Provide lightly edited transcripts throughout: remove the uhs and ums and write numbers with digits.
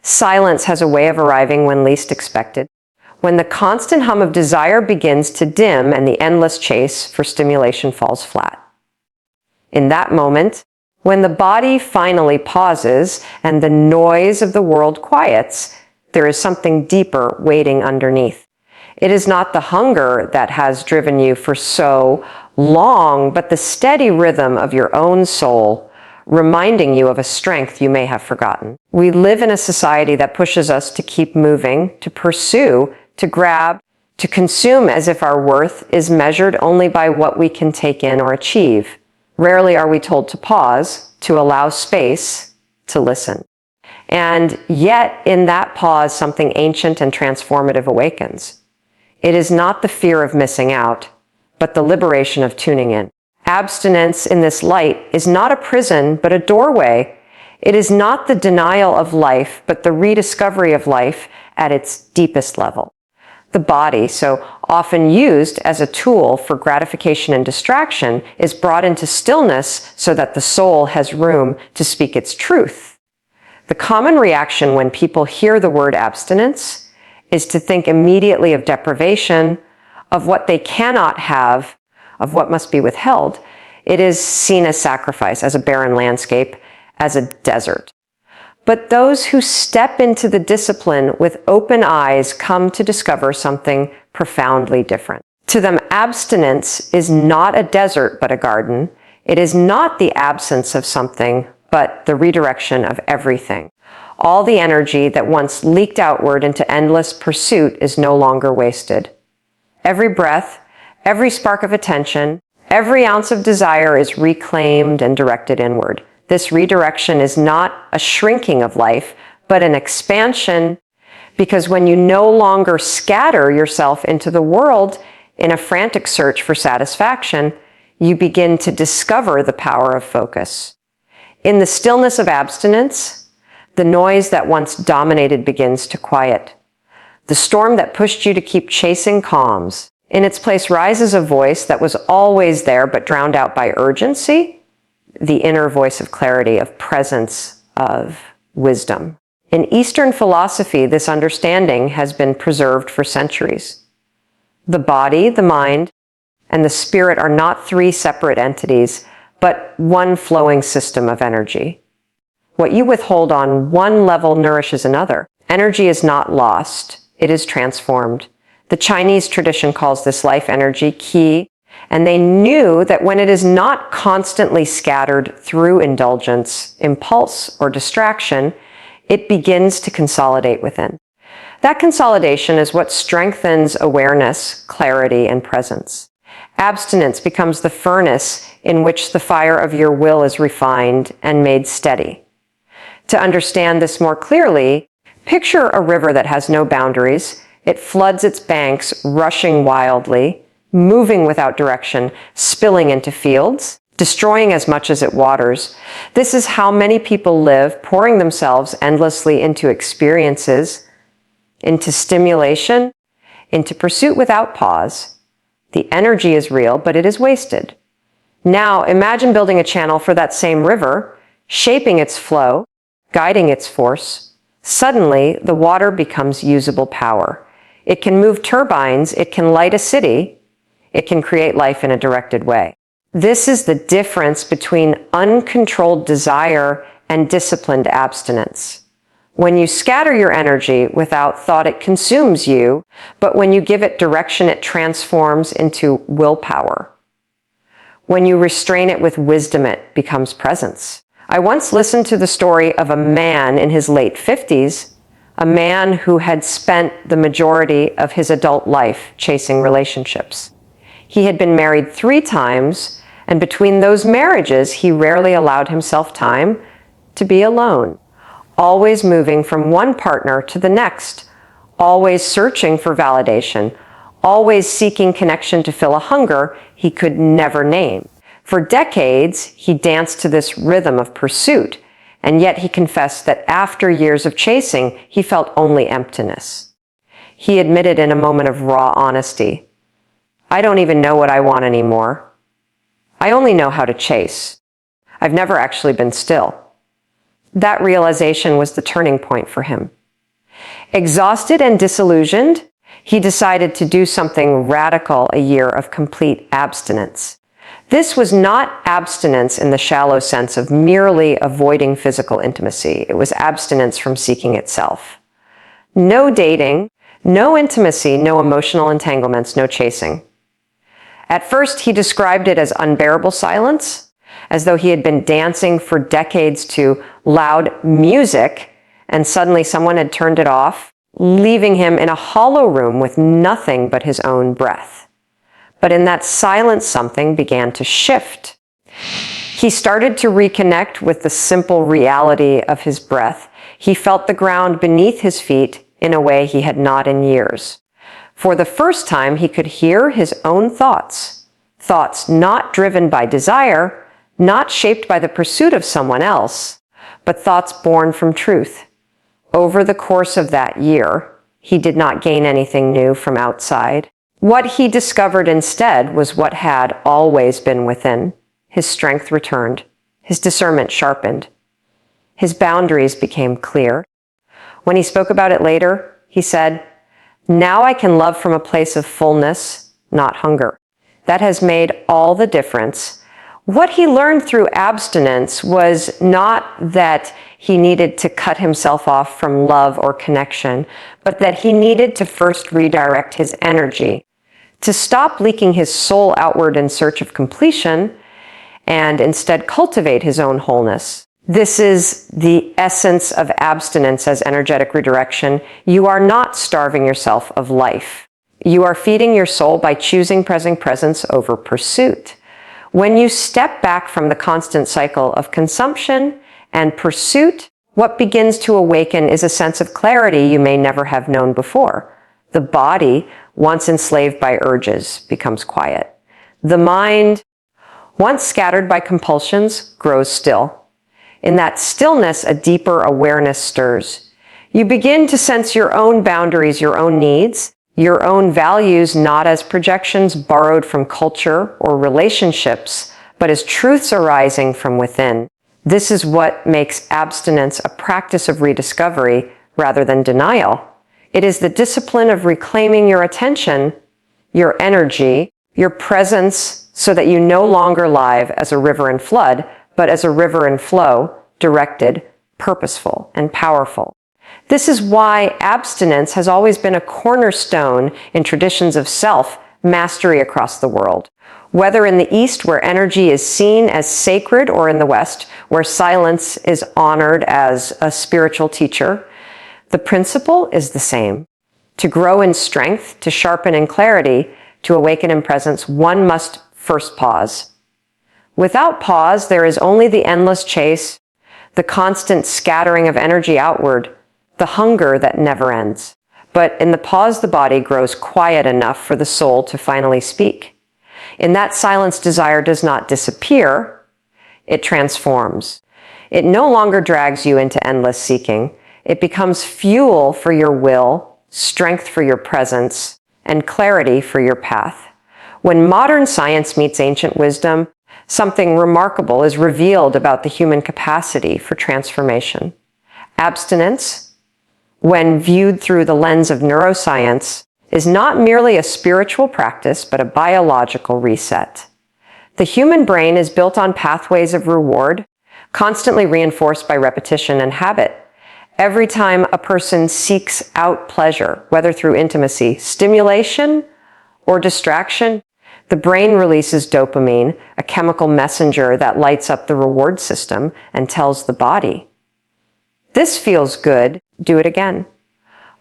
Silence has a way of arriving when least expected, when the constant hum of desire begins to dim and the endless chase for stimulation falls flat. In that moment, when the body finally pauses and the noise of the world quiets, there is something deeper waiting underneath. It is not the hunger that has driven you for so long, but the steady rhythm of your own soul, reminding you of a strength you may have forgotten. We live in a society that pushes us to keep moving, to pursue, to grab, to consume as if our worth is measured only by what we can take in or achieve. Rarely are we told to pause, to allow space, to listen. And yet, in that pause, something ancient and transformative awakens. It is not the fear of missing out, but the liberation of tuning in. Abstinence in this light is not a prison, but a doorway. It is not the denial of life, but the rediscovery of life at its deepest level. The body, so often used as a tool for gratification and distraction, is brought into stillness so that the soul has room to speak its truth. The common reaction when people hear the word abstinence is to think immediately of deprivation, of what they cannot have, of what must be withheld. It is seen as sacrifice, as a barren landscape, as a desert. But those who step into the discipline with open eyes come to discover something profoundly different. To them, abstinence is not a desert, but a garden. It is not the absence of something, but the redirection of everything. All the energy that once leaked outward into endless pursuit is no longer wasted. Every breath, every spark of attention, every ounce of desire is reclaimed and directed inward. This redirection is not a shrinking of life, but an expansion, because when you no longer scatter yourself into the world in a frantic search for satisfaction, you begin to discover the power of focus. In the stillness of abstinence, the noise that once dominated begins to quiet. The storm that pushed you to keep chasing calms. In its place rises a voice that was always there but drowned out by urgency, the inner voice of clarity, of presence, of wisdom. In Eastern philosophy, this understanding has been preserved for centuries. The body, the mind, and the spirit are not three separate entities, but one flowing system of energy. What you withhold on one level nourishes another. Energy is not lost, it is transformed. The Chinese tradition calls this life energy qi, and they knew that when it is not constantly scattered through indulgence, impulse, or distraction, it begins to consolidate within. That consolidation is what strengthens awareness, clarity, and presence. Abstinence becomes the furnace in which the fire of your will is refined and made steady. To understand this more clearly, picture a river that has no boundaries. It floods its banks, rushing wildly, moving without direction, spilling into fields, destroying as much as it waters. This is how many people live, pouring themselves endlessly into experiences, into stimulation, into pursuit without pause. The energy is real, but it is wasted. Now, imagine building a channel for that same river, shaping its flow, guiding its force. Suddenly, the water becomes usable power. It can move turbines, it can light a city, it can create life in a directed way. This is the difference between uncontrolled desire and disciplined abstinence. When you scatter your energy without thought, it consumes you, but when you give it direction, it transforms into willpower. When you restrain it with wisdom, it becomes presence. I once listened to the story of a man in his late 50s, a man who had spent the majority of his adult life chasing relationships. He had been married 3 times, and between those marriages, he rarely allowed himself time to be alone, always moving from one partner to the next, always searching for validation, always seeking connection to fill a hunger he could never name. For decades, he danced to this rhythm of pursuit, and yet he confessed that after years of chasing, he felt only emptiness. He admitted in a moment of raw honesty, "I don't even know what I want anymore. I only know how to chase. I've never actually been still." That realization was the turning point for him. Exhausted and disillusioned, he decided to do something radical: a year of complete abstinence. This was not abstinence in the shallow sense of merely avoiding physical intimacy. It was abstinence from seeking itself. No dating, no intimacy, no emotional entanglements, no chasing. At first, he described it as unbearable silence, as though he had been dancing for decades to loud music, and suddenly someone had turned it off, leaving him in a hollow room with nothing but his own breath. But in that silence, something began to shift. He started to reconnect with the simple reality of his breath. He felt the ground beneath his feet in a way he had not in years. For the first time, he could hear his own thoughts. Thoughts not driven by desire, not shaped by the pursuit of someone else, but thoughts born from truth. Over the course of that year, he did not gain anything new from outside. What he discovered instead was what had always been within. His strength returned. His discernment sharpened. His boundaries became clear. When he spoke about it later, he said, "Now I can love from a place of fullness, not hunger." That has made all the difference. What he learned through abstinence was not that he needed to cut himself off from love or connection, but that he needed to first redirect his energy, to stop leaking his soul outward in search of completion, and instead cultivate his own wholeness. This is the essence of abstinence as energetic redirection. You are not starving yourself of life. You are feeding your soul by choosing presence over pursuit. When you step back from the constant cycle of consumption and pursuit, what begins to awaken is a sense of clarity you may never have known before. The body, once enslaved by urges, becomes quiet. The mind, once scattered by compulsions, grows still. In that stillness, a deeper awareness stirs. You begin to sense your own boundaries, your own needs, your own values, not as projections borrowed from culture or relationships, but as truths arising from within. This is what makes abstinence a practice of rediscovery rather than denial. It is the discipline of reclaiming your attention, your energy, your presence, so that you no longer live as a river in flood, but as a river in flow, directed, purposeful, and powerful. This is why abstinence has always been a cornerstone in traditions of self-mastery across the world. Whether in the East, where energy is seen as sacred, or in the West, where silence is honored as a spiritual teacher, the principle is the same. To grow in strength, to sharpen in clarity, to awaken in presence, one must first pause. Without pause, there is only the endless chase, the constant scattering of energy outward, the hunger that never ends. But in the pause, the body grows quiet enough for the soul to finally speak. In that silence, desire does not disappear, it transforms. It no longer drags you into endless seeking. It becomes fuel for your will, strength for your presence, and clarity for your path. When modern science meets ancient wisdom, something remarkable is revealed about the human capacity for transformation. Abstinence, when viewed through the lens of neuroscience, is not merely a spiritual practice, but a biological reset. The human brain is built on pathways of reward, constantly reinforced by repetition and habit. Every time a person seeks out pleasure, whether through intimacy, stimulation, or distraction, the brain releases dopamine, a chemical messenger that lights up the reward system and tells the body, "This feels good, do it again."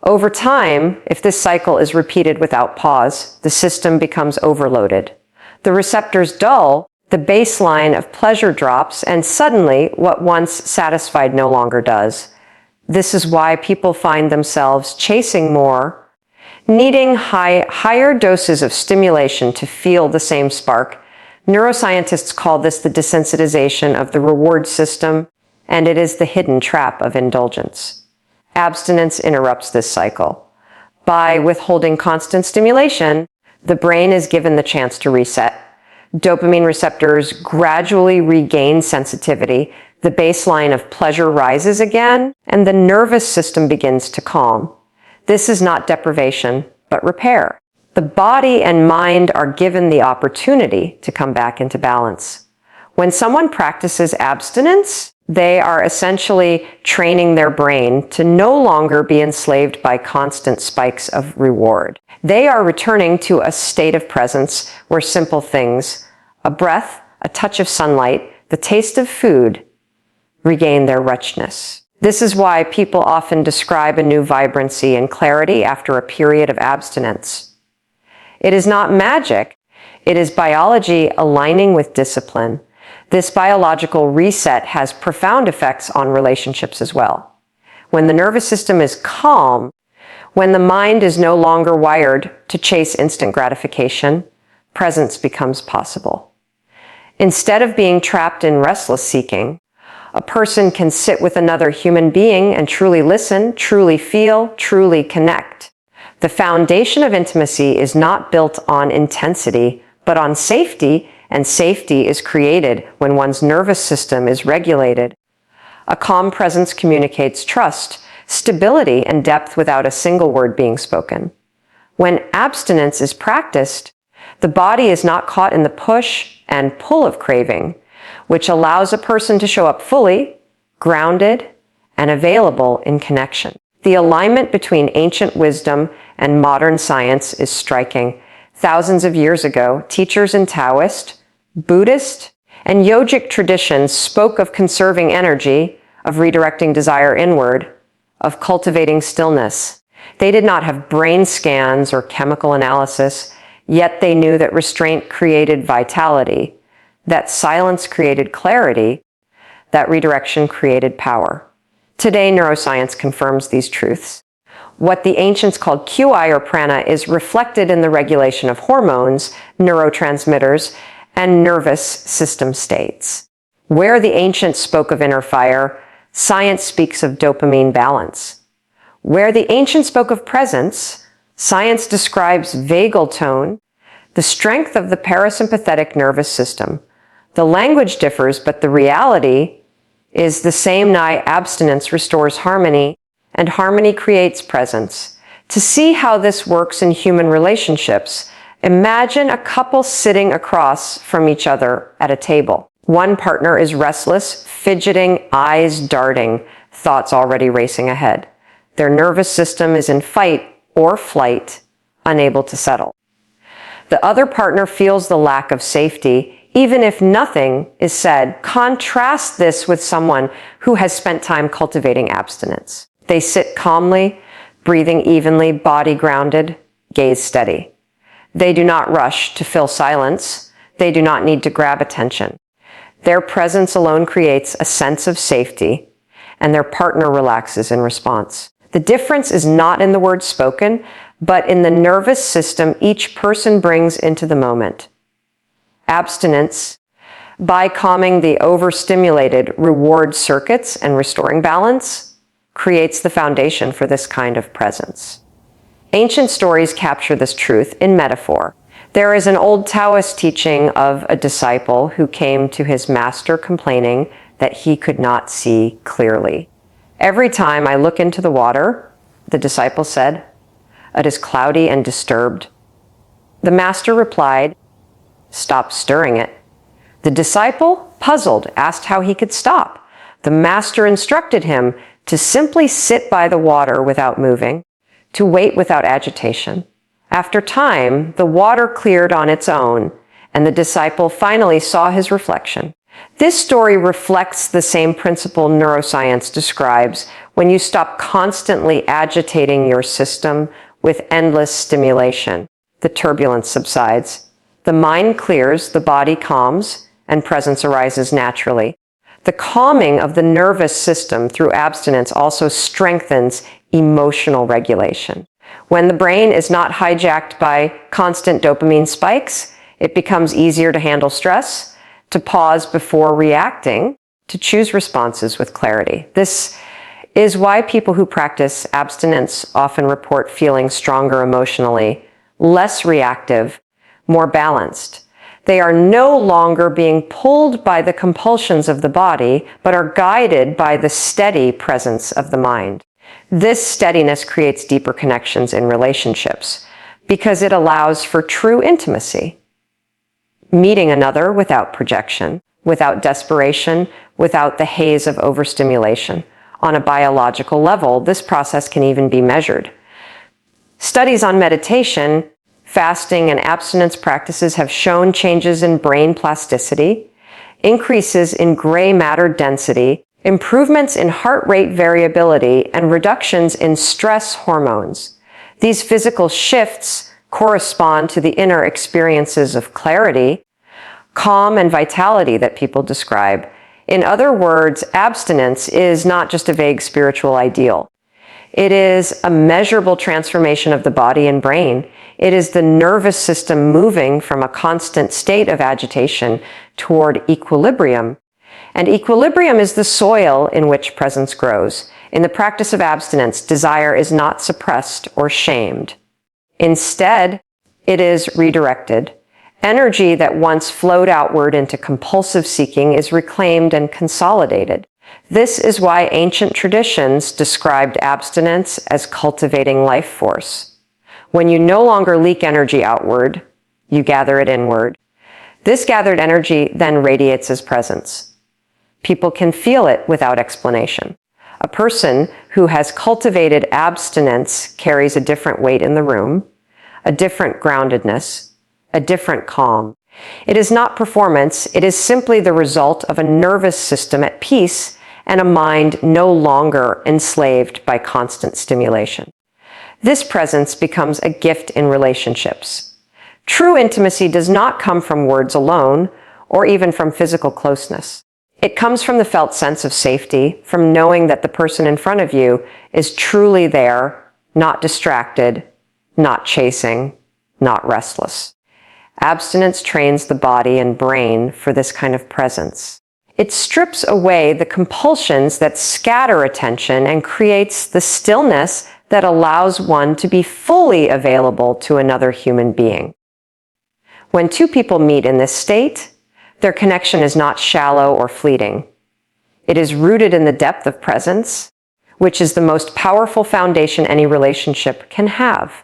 Over time, if this cycle is repeated without pause, the system becomes overloaded. The receptors dull, the baseline of pleasure drops, and suddenly what once satisfied no longer does. This is why people find themselves chasing more, needing higher doses of stimulation to feel the same spark. Neuroscientists call this the desensitization of the reward system, and it is the hidden trap of indulgence. Abstinence interrupts this cycle. By withholding constant stimulation, the brain is given the chance to reset. Dopamine receptors gradually regain sensitivity. The baseline of pleasure rises again, and the nervous system begins to calm. This is not deprivation, but repair. The body and mind are given the opportunity to come back into balance. When someone practices abstinence, they are essentially training their brain to no longer be enslaved by constant spikes of reward. They are returning to a state of presence where simple things, a breath, a touch of sunlight, the taste of food, regain their richness. This is why people often describe a new vibrancy and clarity after a period of abstinence. It is not magic. It is biology aligning with discipline. This biological reset has profound effects on relationships as well. When the nervous system is calm, when the mind is no longer wired to chase instant gratification, presence becomes possible. Instead of being trapped in restless seeking, a person can sit with another human being and truly listen, truly feel, truly connect. The foundation of intimacy is not built on intensity, but on safety, and safety is created when one's nervous system is regulated. A calm presence communicates trust, stability, and depth without a single word being spoken. When abstinence is practiced, the body is not caught in the push and pull of craving, which allows a person to show up fully, grounded, and available in connection. The alignment between ancient wisdom and modern science is striking. Thousands of years ago, teachers in Taoist, Buddhist, and yogic traditions spoke of conserving energy, of redirecting desire inward, of cultivating stillness. They did not have brain scans or chemical analysis, yet they knew that restraint created vitality, that silence created clarity, that redirection created power. Today, neuroscience confirms these truths. What the ancients called QI or prana is reflected in the regulation of hormones, neurotransmitters, and nervous system states. Where the ancients spoke of inner fire, science speaks of dopamine balance. Where the ancients spoke of presence, science describes vagal tone, the strength of the parasympathetic nervous system. The language differs, but the reality is the same. Abstinence restores harmony, and harmony creates presence. To see how this works in human relationships, imagine a couple sitting across from each other at a table. One partner is restless, fidgeting, eyes darting, thoughts already racing ahead. Their nervous system is in fight or flight, unable to settle. The other partner feels the lack of safety, even if nothing is said. Contrast this with someone who has spent time cultivating abstinence. They sit calmly, breathing evenly, body grounded, gaze steady. They do not rush to fill silence. They do not need to grab attention. Their presence alone creates a sense of safety, and their partner relaxes in response. The difference is not in the words spoken, but in the nervous system each person brings into the moment. Abstinence, by calming the overstimulated reward circuits and restoring balance, creates the foundation for this kind of presence. Ancient stories capture this truth in metaphor. There is an old Taoist teaching of a disciple who came to his master complaining that he could not see clearly. "Every time I look into the water," the disciple said, "it is cloudy and disturbed." The master replied, "Stop stirring it." The disciple, puzzled, asked how he could stop. The master instructed him to simply sit by the water without moving, to wait without agitation. After time, the water cleared on its own, and the disciple finally saw his reflection. This story reflects the same principle neuroscience describes when you stop constantly agitating your system with endless stimulation. The turbulence subsides. The mind clears, the body calms, and presence arises naturally. The calming of the nervous system through abstinence also strengthens emotional regulation. When the brain is not hijacked by constant dopamine spikes, it becomes easier to handle stress, to pause before reacting, to choose responses with clarity. This is why people who practice abstinence often report feeling stronger emotionally, less reactive, more balanced. They are no longer being pulled by the compulsions of the body, but are guided by the steady presence of the mind. This steadiness creates deeper connections in relationships because it allows for true intimacy. Meeting another without projection, without desperation, without the haze of overstimulation. On a biological level, this process can even be measured. Studies on meditation, fasting, and abstinence practices have shown changes in brain plasticity, increases in gray matter density, improvements in heart rate variability, and reductions in stress hormones. These physical shifts correspond to the inner experiences of clarity, calm, and vitality that people describe. In other words, abstinence is not just a vague spiritual ideal. It is a measurable transformation of the body and brain. It is the nervous system moving from a constant state of agitation toward equilibrium. And equilibrium is the soil in which presence grows. In the practice of abstinence, desire is not suppressed or shamed. Instead, it is redirected. Energy that once flowed outward into compulsive seeking is reclaimed and consolidated. This is why ancient traditions described abstinence as cultivating life force. When you no longer leak energy outward, you gather it inward. This gathered energy then radiates as presence. People can feel it without explanation. A person who has cultivated abstinence carries a different weight in the room, a different groundedness, a different calm. It is not performance, it is simply the result of a nervous system at peace and a mind no longer enslaved by constant stimulation. This presence becomes a gift in relationships. True intimacy does not come from words alone or even from physical closeness. It comes from the felt sense of safety, from knowing that the person in front of you is truly there, not distracted, not chasing, not restless. Abstinence trains the body and brain for this kind of presence. It strips away the compulsions that scatter attention and creates the stillness that allows one to be fully available to another human being. When two people meet in this state, their connection is not shallow or fleeting. It is rooted in the depth of presence, which is the most powerful foundation any relationship can have.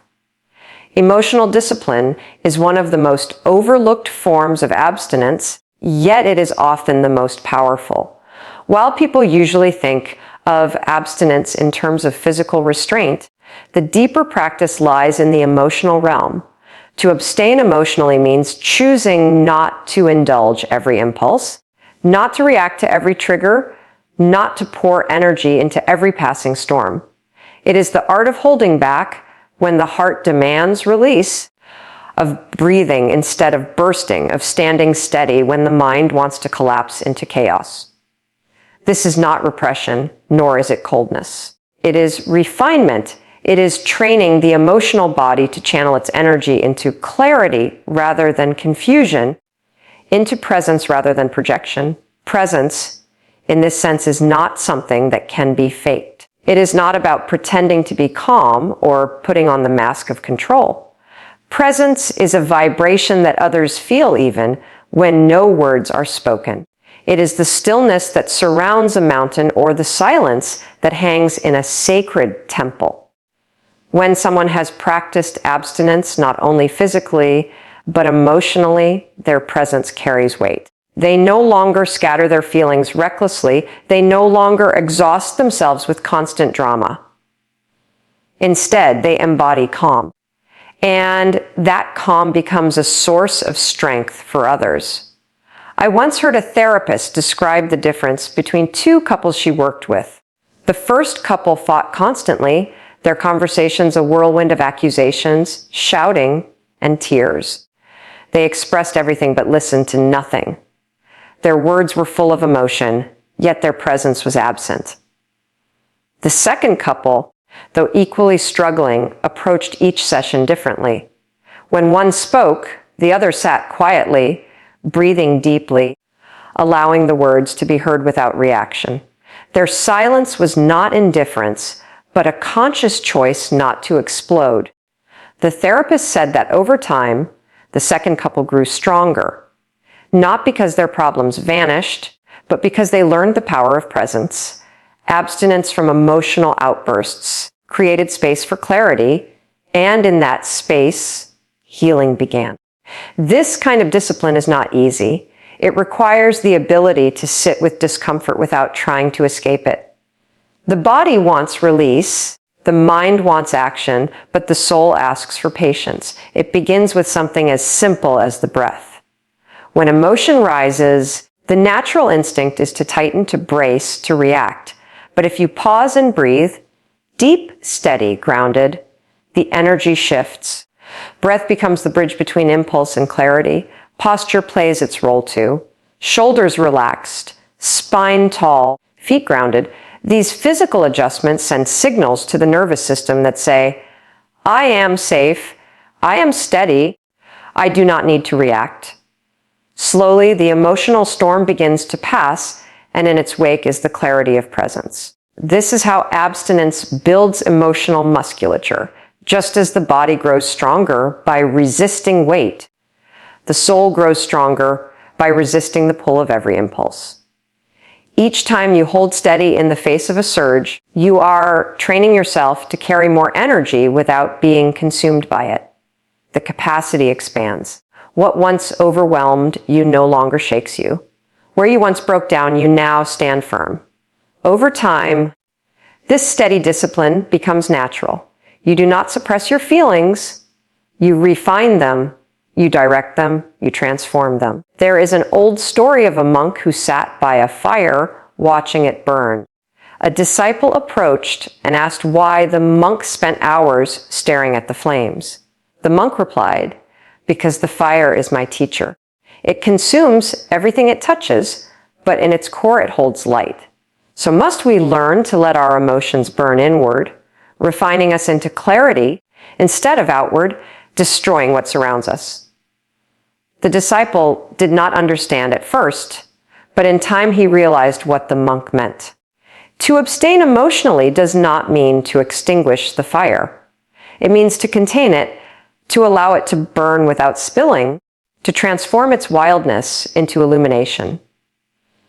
Emotional discipline is one of the most overlooked forms of abstinence, yet it is often the most powerful. While people usually think of abstinence in terms of physical restraint, the deeper practice lies in the emotional realm. To abstain emotionally means choosing not to indulge every impulse, not to react to every trigger, not to pour energy into every passing storm. It is the art of holding back when the heart demands release, of breathing instead of bursting, of standing steady when the mind wants to collapse into chaos. This is not repression, nor is it coldness. It is refinement. It is training the emotional body to channel its energy into clarity rather than confusion, into presence rather than projection. Presence, in this sense, is not something that can be faked. It is not about pretending to be calm or putting on the mask of control. Presence is a vibration that others feel even when no words are spoken. It is the stillness that surrounds a mountain or the silence that hangs in a sacred temple. When someone has practiced abstinence, not only physically, but emotionally, their presence carries weight. They no longer scatter their feelings recklessly. They no longer exhaust themselves with constant drama. Instead, they embody calm. And that calm becomes a source of strength for others. I once heard a therapist describe the difference between two couples she worked with. The first couple fought constantly, their conversations a whirlwind of accusations, shouting, and tears. They expressed everything but listened to nothing. Their words were full of emotion, yet their presence was absent. The second couple, though equally struggling, approached each session differently. When one spoke, the other sat quietly, breathing deeply, allowing the words to be heard without reaction. Their silence was not indifference, but a conscious choice not to explode. The therapist said that over time, the second couple grew stronger. not because their problems vanished, but because they learned the power of presence. Abstinence from emotional outbursts created space for clarity, and in that space, healing began. This kind of discipline is not easy. It requires the ability to sit with discomfort without trying to escape it. The body wants release, the mind wants action, but the soul asks for patience. It begins with something as simple as the breath. When emotion rises, the natural instinct is to tighten, to brace, to react. But if you pause and breathe, deep, steady, grounded, the energy shifts. Breath becomes the bridge between impulse and clarity. Posture plays its role too. Shoulders relaxed, spine tall, feet grounded. These physical adjustments send signals to the nervous system that say, I am safe, I am steady, I do not need to react. Slowly, the emotional storm begins to pass, and in its wake is the clarity of presence. This is how abstinence builds emotional musculature. Just as the body grows stronger by resisting weight, the soul grows stronger by resisting the pull of every impulse. Each time you hold steady in the face of a surge, you are training yourself to carry more energy without being consumed by it. The capacity expands. What once overwhelmed you no longer shakes you. Where you once broke down, you now stand firm. Over time, this steady discipline becomes natural. You do not suppress your feelings, you refine them, you direct them, you transform them. There is an old story of a monk who sat by a fire watching it burn. A disciple approached and asked why the monk spent hours staring at the flames. The monk replied, because the fire is my teacher. It consumes everything it touches, but in its core it holds light. So must we learn to let our emotions burn inward, refining us into clarity instead of outward, destroying what surrounds us. The disciple did not understand at first, but in time he realized what the monk meant. To abstain emotionally does not mean to extinguish the fire. It means to contain it, to allow it to burn without spilling, to transform its wildness into illumination.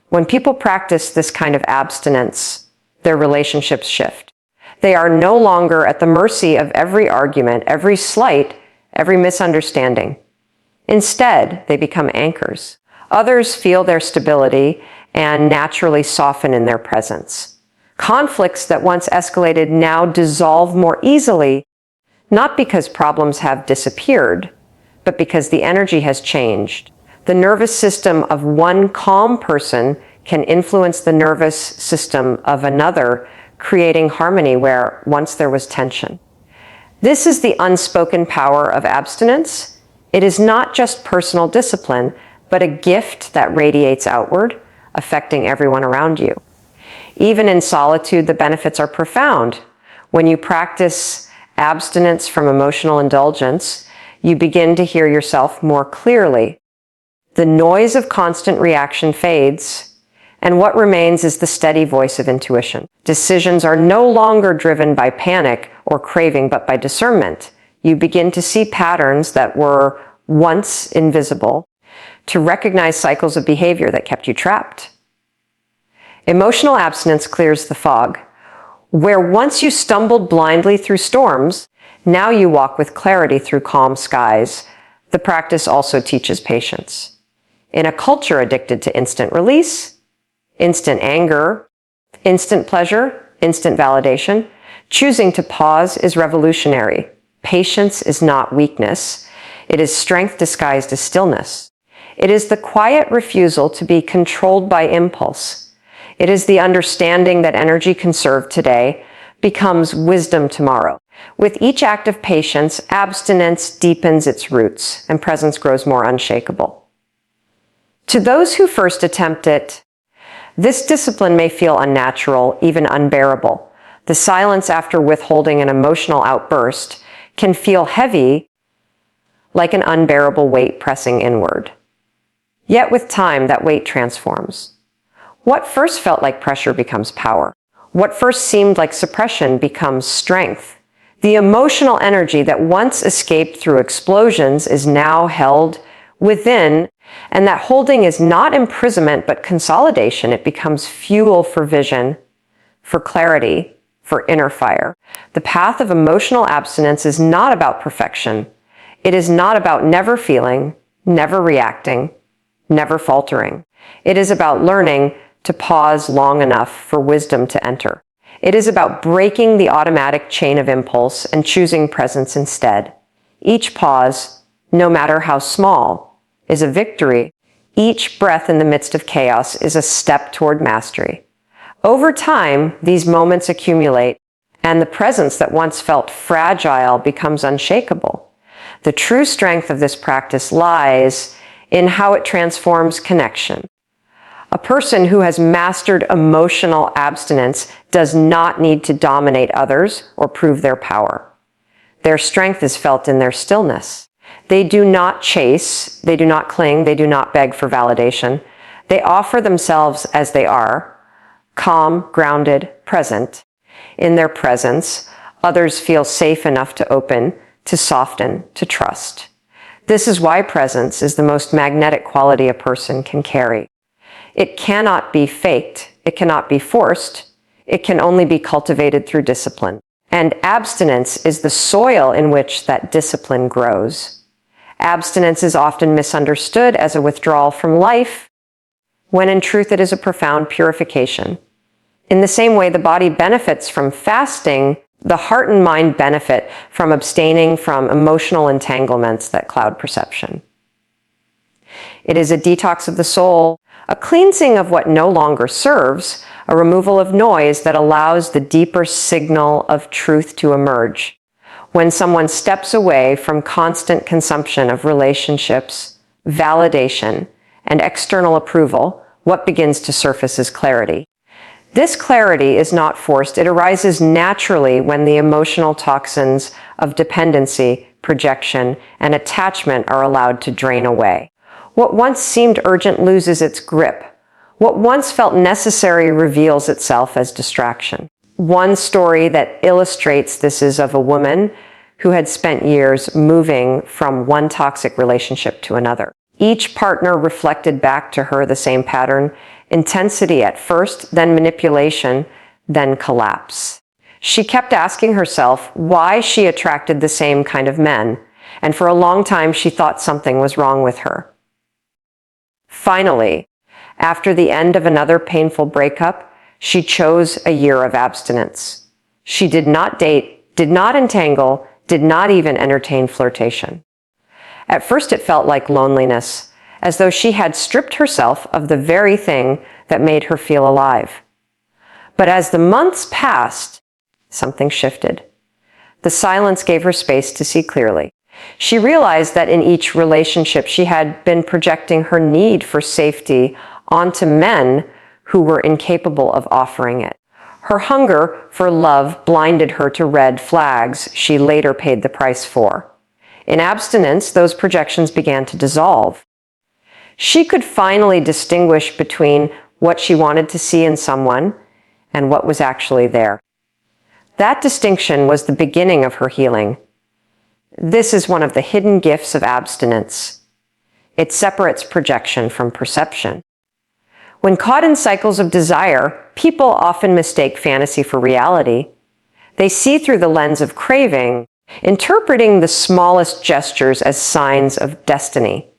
When people practice this kind of abstinence, their relationships shift. They are no longer at the mercy of every argument, every slight, every misunderstanding. Instead, they become anchors. Others feel their stability and naturally soften in their presence. Conflicts that once escalated now dissolve more easily, not because problems have disappeared, but because the energy has changed. The nervous system of one calm person can influence the nervous system of another, creating harmony where once there was tension. This is the unspoken power of abstinence. It is not just personal discipline, but a gift that radiates outward, affecting everyone around you. Even in solitude, the benefits are profound. When you practice abstinence from emotional indulgence, you begin to hear yourself more clearly. The noise of constant reaction fades, and what remains is the steady voice of intuition. Decisions are no longer driven by panic or craving, but by discernment. You begin to see patterns that were once invisible, to recognize cycles of behavior that kept you trapped. Emotional abstinence clears the fog. Where once you stumbled blindly through storms, now you walk with clarity through calm skies. The practice also teaches patience. In a culture addicted to instant release, instant anger, instant pleasure, instant validation, choosing to pause is revolutionary. Patience is not weakness. It is strength disguised as stillness. It is the quiet refusal to be controlled by impulse. It is the understanding that energy conserved today becomes wisdom tomorrow. With each act of patience, abstinence deepens its roots and presence grows more unshakable. To those who first attempt it, this discipline may feel unnatural, even unbearable. The silence after withholding an emotional outburst can feel heavy, like an unbearable weight pressing inward. Yet with time, that weight transforms. What first felt like pressure becomes power. What first seemed like suppression becomes strength. The emotional energy that once escaped through explosions is now held within And that holding is not imprisonment, but consolidation. It becomes fuel for vision, for clarity, for inner fire. The path of emotional abstinence is not about perfection. It is not about never feeling, never reacting, never faltering. It is about learning to pause long enough for wisdom to enter. It is about breaking the automatic chain of impulse and choosing presence instead. Each pause, no matter how small, is a victory. Each breath in the midst of chaos is a step toward mastery. Over time, these moments accumulate, and the presence that once felt fragile becomes unshakable. The true strength of this practice lies in how it transforms connection. A person who has mastered emotional abstinence does not need to dominate others or prove their power. Their strength is felt in their stillness. They do not chase, they do not cling, they do not beg for validation. They offer themselves as they are, calm, grounded, present. In their presence, others feel safe enough to open, to soften, to trust. This is why presence is the most magnetic quality a person can carry. It cannot be faked. It cannot be forced. It can only be cultivated through discipline. And abstinence is the soil in which that discipline grows. Abstinence is often misunderstood as a withdrawal from life, when in truth it is a profound purification. In the same way the body benefits from fasting, the heart and mind benefit from abstaining from emotional entanglements that cloud perception. It is a detox of the soul, a cleansing of what no longer serves, a removal of noise that allows the deeper signal of truth to emerge. When someone steps away from constant consumption of relationships, validation, and external approval, what begins to surface is clarity. This clarity is not forced. It arises naturally when the emotional toxins of dependency, projection, and attachment are allowed to drain away. What once seemed urgent loses its grip. What once felt necessary reveals itself as distraction. One story that illustrates this is of a woman who had spent years moving from one toxic relationship to another. Each partner reflected back to her the same pattern: intensity at first, then manipulation, then collapse. She kept asking herself why she attracted the same kind of men, and for a long time she thought something was wrong with her. Finally, after the end of another painful breakup, she chose a year of abstinence. She did not date, did not entangle, did not even entertain flirtation. At first it felt like loneliness, as though she had stripped herself of the very thing that made her feel alive. But as the months passed, something shifted. The silence gave her space to see clearly. She realized that in each relationship she had been projecting her need for safety onto men who were incapable of offering it. Her hunger for love blinded her to red flags she later paid the price for. In abstinence, those projections began to dissolve. She could finally distinguish between what she wanted to see in someone and what was actually there. That distinction was the beginning of her healing. This is one of the hidden gifts of abstinence. It separates projection from perception. When caught in cycles of desire, people often mistake fantasy for reality. They see through the lens of craving, interpreting the smallest gestures as signs of destiny.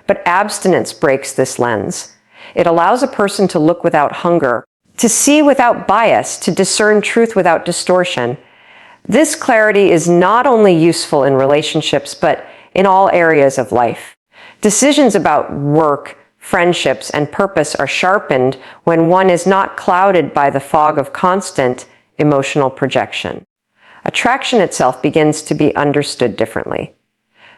But abstinence breaks this lens. It allows a person to look without hunger, to see without bias, to discern truth without distortion. This clarity is not only useful in relationships, but in all areas of life. Decisions about work, friendships, and purpose are sharpened when one is not clouded by the fog of constant emotional projection. Attraction itself begins to be understood differently.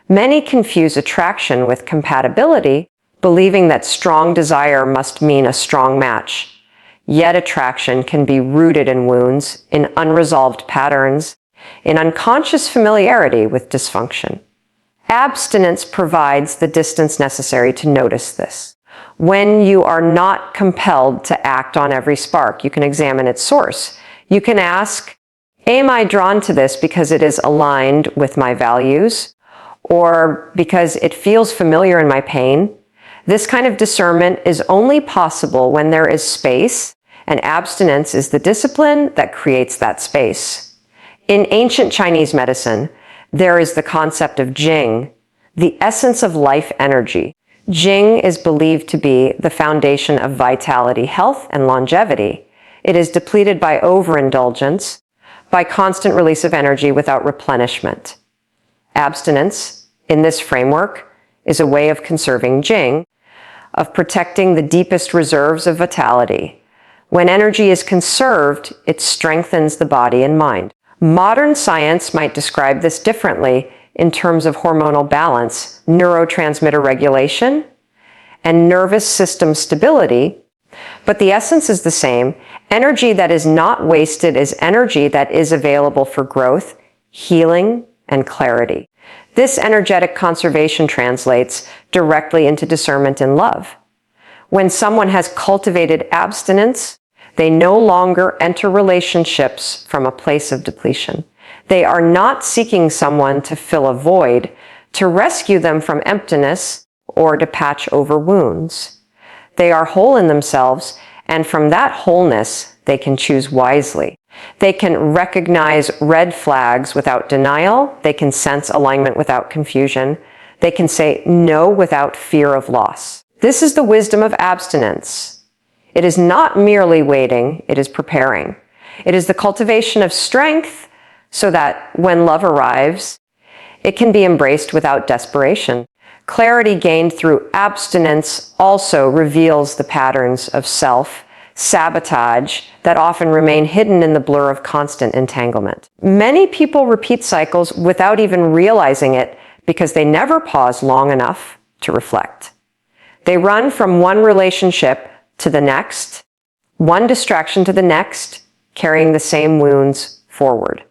Many confuse attraction with compatibility, believing that strong desire must mean a strong match. Yet attraction can be rooted in wounds, in unresolved patterns, in unconscious familiarity with dysfunction. Abstinence provides the distance necessary to notice this. When you are not compelled to act on every spark, you can examine its source. You can ask, am I drawn to this because it is aligned with my values, or because it feels familiar in my pain? This kind of discernment is only possible when there is space, and abstinence is the discipline that creates that space. In ancient Chinese medicine, there is the concept of Jing, the essence of life energy. Jing is believed to be the foundation of vitality, health, and longevity. It is depleted by overindulgence, by constant release of energy without replenishment. Abstinence, in this framework, is a way of conserving Jing, of protecting the deepest reserves of vitality. When energy is conserved, it strengthens the body and mind. Modern science might describe this differently in terms of hormonal balance, neurotransmitter regulation, and nervous system stability, but the essence is the same. Energy that is not wasted is energy that is available for growth, healing, and clarity. This energetic conservation translates directly into discernment and love. When someone has cultivated abstinence, they no longer enter relationships from a place of depletion. They are not seeking someone to fill a void, to rescue them from emptiness, or to patch over wounds. They are whole in themselves, and from that wholeness, they can choose wisely. They can recognize red flags without denial. They can sense alignment without confusion. They can say no without fear of loss. This is the wisdom of abstinence. It is not merely waiting, it is preparing. It is the cultivation of strength so that when love arrives, it can be embraced without desperation. Clarity gained through abstinence also reveals the patterns of self-sabotage that often remain hidden in the blur of constant entanglement. Many people repeat cycles without even realizing it because they never pause long enough to reflect. They run from one relationship to the next, one distraction to the next, carrying the same wounds forward.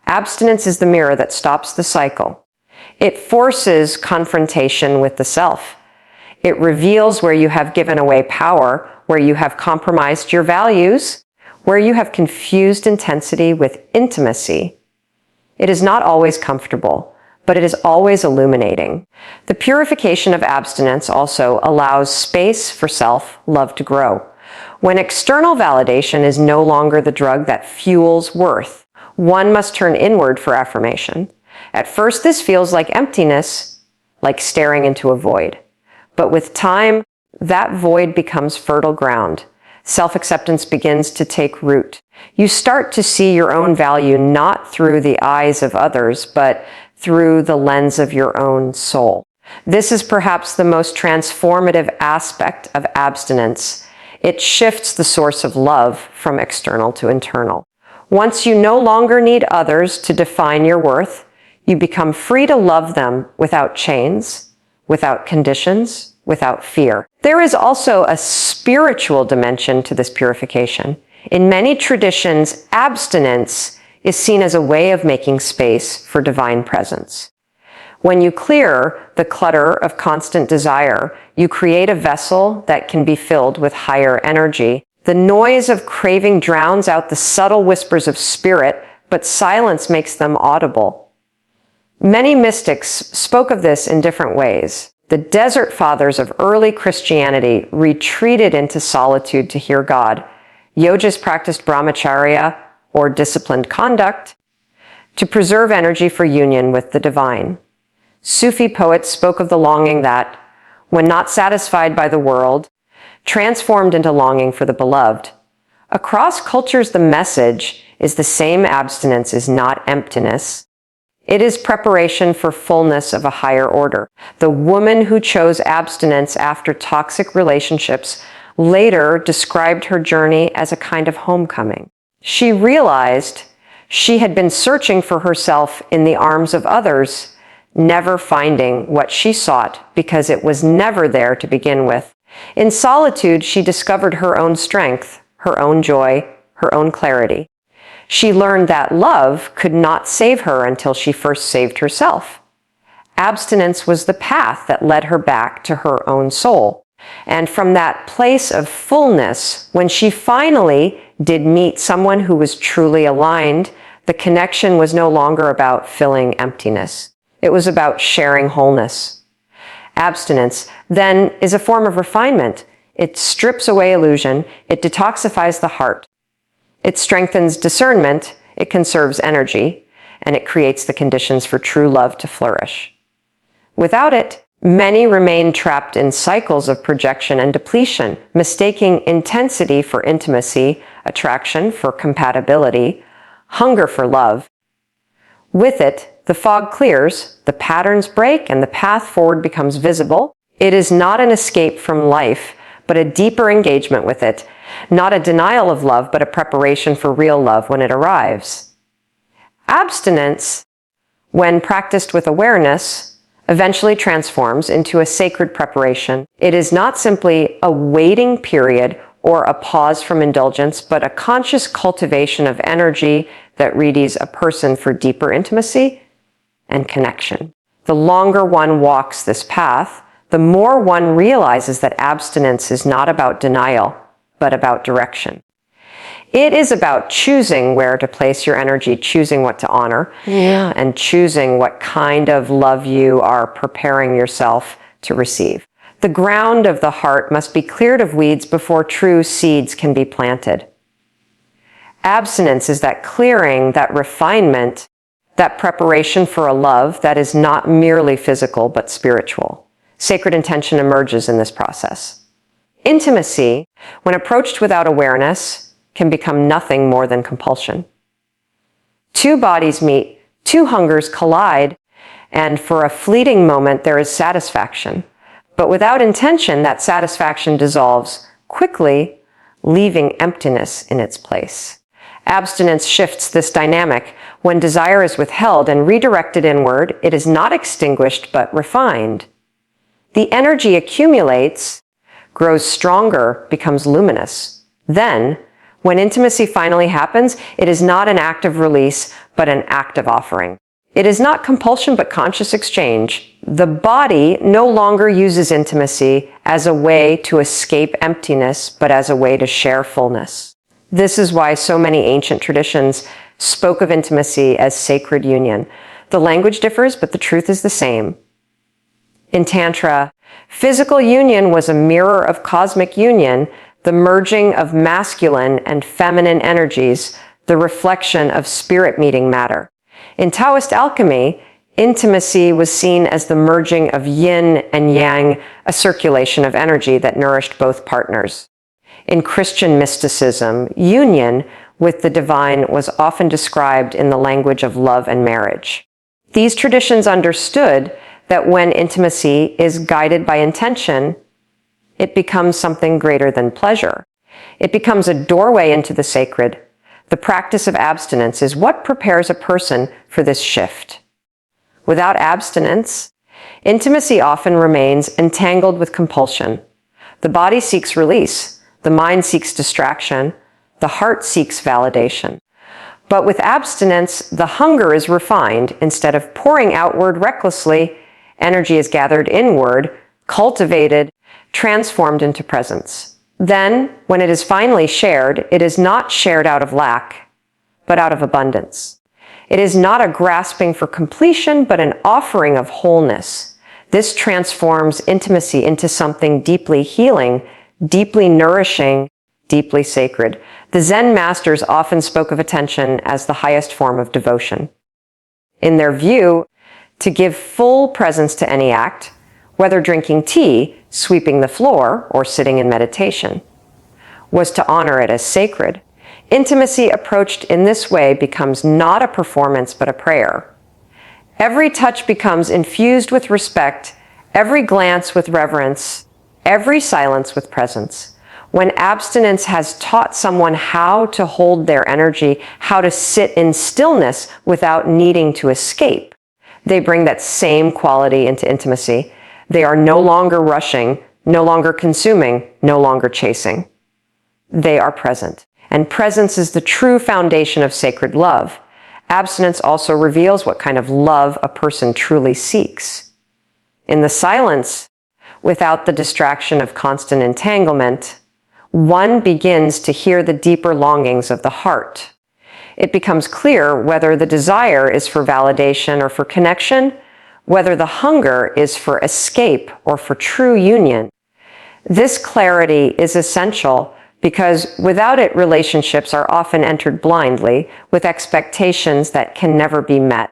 Abstinence is the mirror that stops the cycle. It forces confrontation with the self. It reveals where you have given away power, where you have compromised your values, where you have confused intensity with intimacy. It is not always comfortable, but it is always illuminating. The purification of abstinence also allows space for self-love to grow. When external validation is no longer the drug that fuels worth, one must turn inward for affirmation. At first, this feels like emptiness, like staring into a void. But with time, that void becomes fertile ground. Self-acceptance begins to take root. You start to see your own value not through the eyes of others, but through the lens of your own soul. This is perhaps the most transformative aspect of abstinence. It shifts the source of love from external to internal. Once you no longer need others to define your worth, you become free to love them without chains, without conditions, without fear. There is also a spiritual dimension to this purification. In many traditions, abstinence is seen as a way of making space for divine presence. When you clear the clutter of constant desire, you create a vessel that can be filled with higher energy. The noise of craving drowns out the subtle whispers of spirit, but silence makes them audible. Many mystics spoke of this in different ways. The desert fathers of early Christianity retreated into solitude to hear God. Yogas practiced brahmacharya, or disciplined conduct, to preserve energy for union with the divine. Sufi poets spoke of the longing that, when not satisfied by the world, transformed into longing for the beloved. Across cultures, the message is the same: abstinence is not emptiness. It is preparation for fullness of a higher order. The woman who chose abstinence after toxic relationships later described her journey as a kind of homecoming. She realized she had been searching for herself in the arms of others, never finding what she sought because it was never there to begin with. In solitude, she discovered her own strength, her own joy, her own clarity. She learned that love could not save her until she first saved herself. Abstinence was the path that led her back to her own soul. And from that place of fullness, when she finally did meet someone who was truly aligned, the connection was no longer about filling emptiness. It was about sharing wholeness. Abstinence, then, is a form of refinement. It strips away illusion, it detoxifies the heart. It strengthens discernment, it conserves energy, and it creates the conditions for true love to flourish. Without it, many remain trapped in cycles of projection and depletion, mistaking intensity for intimacy, attraction for compatibility, hunger for love. With it, the fog clears, the patterns break, and the path forward becomes visible. It is not an escape from life, but a deeper engagement with it, not a denial of love, but a preparation for real love when it arrives. Abstinence, when practiced with awareness, eventually transforms into a sacred preparation. It is not simply a waiting period or a pause from indulgence, but a conscious cultivation of energy that readies a person for deeper intimacy and connection. The longer one walks this path, the more one realizes that abstinence is not about denial, but about direction. It is about choosing where to place your energy, choosing what to honor, and choosing what kind of love you are preparing yourself to receive. The ground of the heart must be cleared of weeds before true seeds can be planted. Abstinence is that clearing, that refinement, that preparation for a love that is not merely physical but spiritual. Sacred intention emerges in this process. Intimacy, when approached without awareness, can become nothing more than compulsion. Two bodies meet, two hungers collide, and for a fleeting moment there is satisfaction. But without intention, that satisfaction dissolves quickly, leaving emptiness in its place. Abstinence shifts this dynamic. When desire is withheld and redirected inward, it is not extinguished but refined. The energy accumulates, grows stronger, becomes luminous. Then, when intimacy finally happens, it is not an act of release, but an act of offering. It is not compulsion, but conscious exchange. The body no longer uses intimacy as a way to escape emptiness, but as a way to share fullness. This is why so many ancient traditions spoke of intimacy as sacred union. The language differs, but the truth is the same. In Tantra, physical union was a mirror of cosmic union, the merging of masculine and feminine energies, the reflection of spirit meeting matter. In Taoist alchemy, intimacy was seen as the merging of yin and yang, a circulation of energy that nourished both partners. In Christian mysticism, union with the divine was often described in the language of love and marriage. These traditions understood that when intimacy is guided by intention, it becomes something greater than pleasure. It becomes a doorway into the sacred. The practice of abstinence is what prepares a person for this shift. Without abstinence, intimacy often remains entangled with compulsion. The body seeks release. The mind seeks distraction. The heart seeks validation. But with abstinence, the hunger is refined. Instead of pouring outward recklessly, energy is gathered inward, cultivated, transformed into presence. Then, when it is finally shared, it is not shared out of lack, but out of abundance. It is not a grasping for completion, but an offering of wholeness. This transforms intimacy into something deeply healing, deeply nourishing, deeply sacred. The Zen masters often spoke of attention as the highest form of devotion. In their view, to give full presence to any act, whether drinking tea, sweeping the floor, or sitting in meditation, was to honor it as sacred. Intimacy approached in this way becomes not a performance but a prayer. Every touch becomes infused with respect, every glance with reverence, every silence with presence. When abstinence has taught someone how to hold their energy, how to sit in stillness without needing to escape, they bring that same quality into intimacy. They are no longer rushing, no longer consuming, no longer chasing. They are present. And presence is the true foundation of sacred love. Abstinence also reveals what kind of love a person truly seeks. In the silence, without the distraction of constant entanglement, one begins to hear the deeper longings of the heart. It becomes clear whether the desire is for validation or for connection, whether the hunger is for escape or for true union. This clarity is essential because without it, relationships are often entered blindly with expectations that can never be met.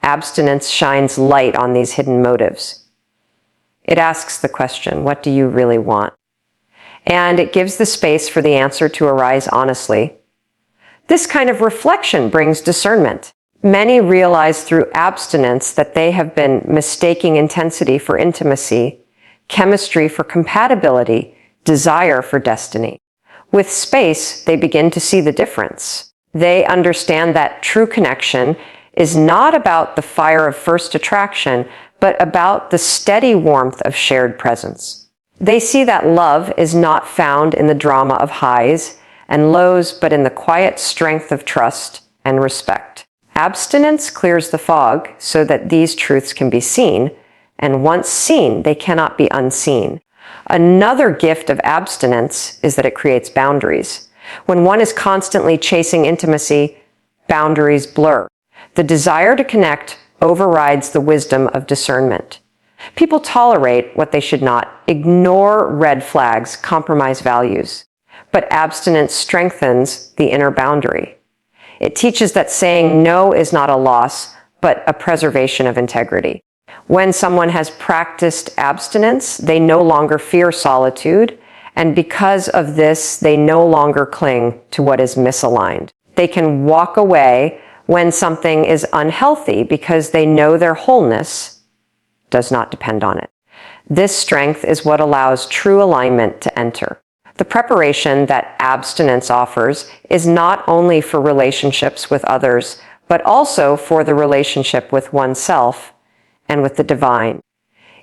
Abstinence shines light on these hidden motives. It asks the question, what do you really want? And it gives the space for the answer to arise honestly. This kind of reflection brings discernment. Many realize through abstinence that they have been mistaking intensity for intimacy, chemistry for compatibility, desire for destiny. With space, they begin to see the difference. They understand that true connection is not about the fire of first attraction, but about the steady warmth of shared presence. They see that love is not found in the drama of highs and lows, but in the quiet strength of trust and respect. Abstinence clears the fog so that these truths can be seen, and once seen, they cannot be unseen. Another gift of abstinence is that it creates boundaries. When one is constantly chasing intimacy, boundaries blur. The desire to connect overrides the wisdom of discernment. People tolerate what they should not, ignore red flags, compromise values. But abstinence strengthens the inner boundary. It teaches that saying no is not a loss, but a preservation of integrity. When someone has practiced abstinence, they no longer fear solitude, and because of this, they no longer cling to what is misaligned. They can walk away when something is unhealthy because they know their wholeness does not depend on it. This strength is what allows true alignment to enter. The preparation that abstinence offers is not only for relationships with others, but also for the relationship with oneself and with the divine.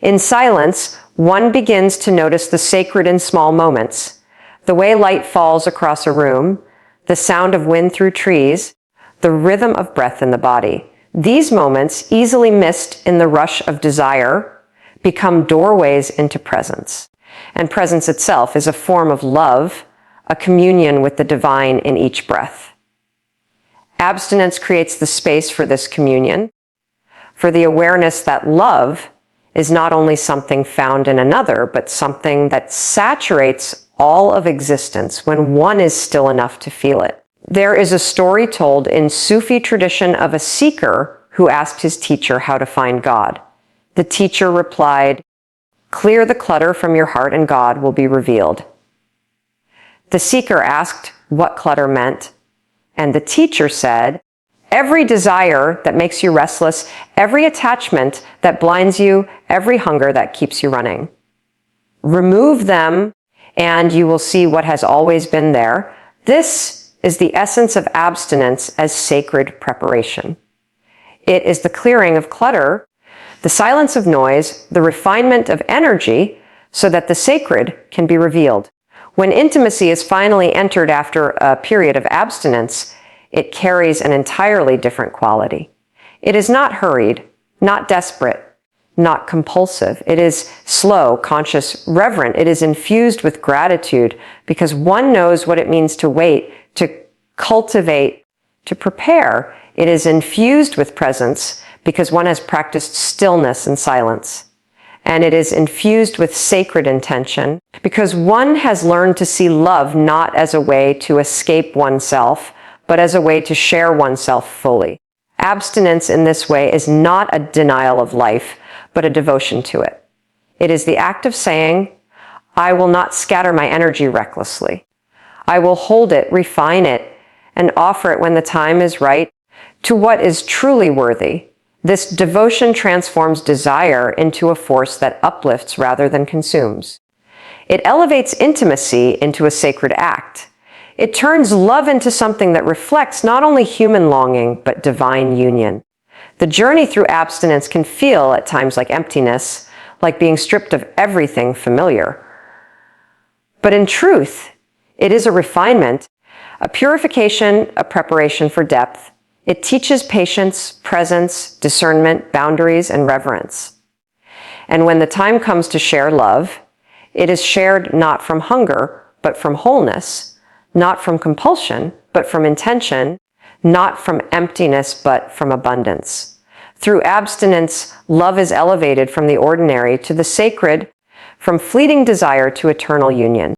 In silence, one begins to notice the sacred in small moments, the way light falls across a room, the sound of wind through trees, the rhythm of breath in the body. These moments, easily missed in the rush of desire, become doorways into presence. And presence itself is a form of love, a communion with the divine in each breath. Abstinence creates the space for this communion, for the awareness that love is not only something found in another, but something that saturates all of existence when one is still enough to feel it. There is a story told in Sufi tradition of a seeker who asked his teacher how to find God. The teacher replied, "Clear the clutter from your heart and God will be revealed." The seeker asked what clutter meant, and the teacher said, "Every desire that makes you restless, every attachment that blinds you, every hunger that keeps you running. Remove them and you will see what has always been there." This is the essence of abstinence as sacred preparation. It is the clearing of clutter, the silence of noise, the refinement of energy, so that the sacred can be revealed. When intimacy is finally entered after a period of abstinence, it carries an entirely different quality. It is not hurried, not desperate, not compulsive. It is slow, conscious, reverent. It is infused with gratitude because one knows what it means to wait, to cultivate, to prepare. It is infused with presence because one has practiced stillness and silence. And it is infused with sacred intention because one has learned to see love not as a way to escape oneself, but as a way to share oneself fully. Abstinence in this way is not a denial of life, but a devotion to it. It is the act of saying, "I will not scatter my energy recklessly. I will hold it, refine it, and offer it when the time is right to what is truly worthy." This devotion transforms desire into a force that uplifts rather than consumes. It elevates intimacy into a sacred act. It turns love into something that reflects not only human longing, but divine union. The journey through abstinence can feel at times like emptiness, like being stripped of everything familiar. But in truth, it is a refinement, a purification, a preparation for depth. It teaches patience, presence, discernment, boundaries, and reverence. And when the time comes to share love, it is shared not from hunger, but from wholeness, not from compulsion, but from intention, not from emptiness, but from abundance. Through abstinence, love is elevated from the ordinary to the sacred, from fleeting desire to eternal union.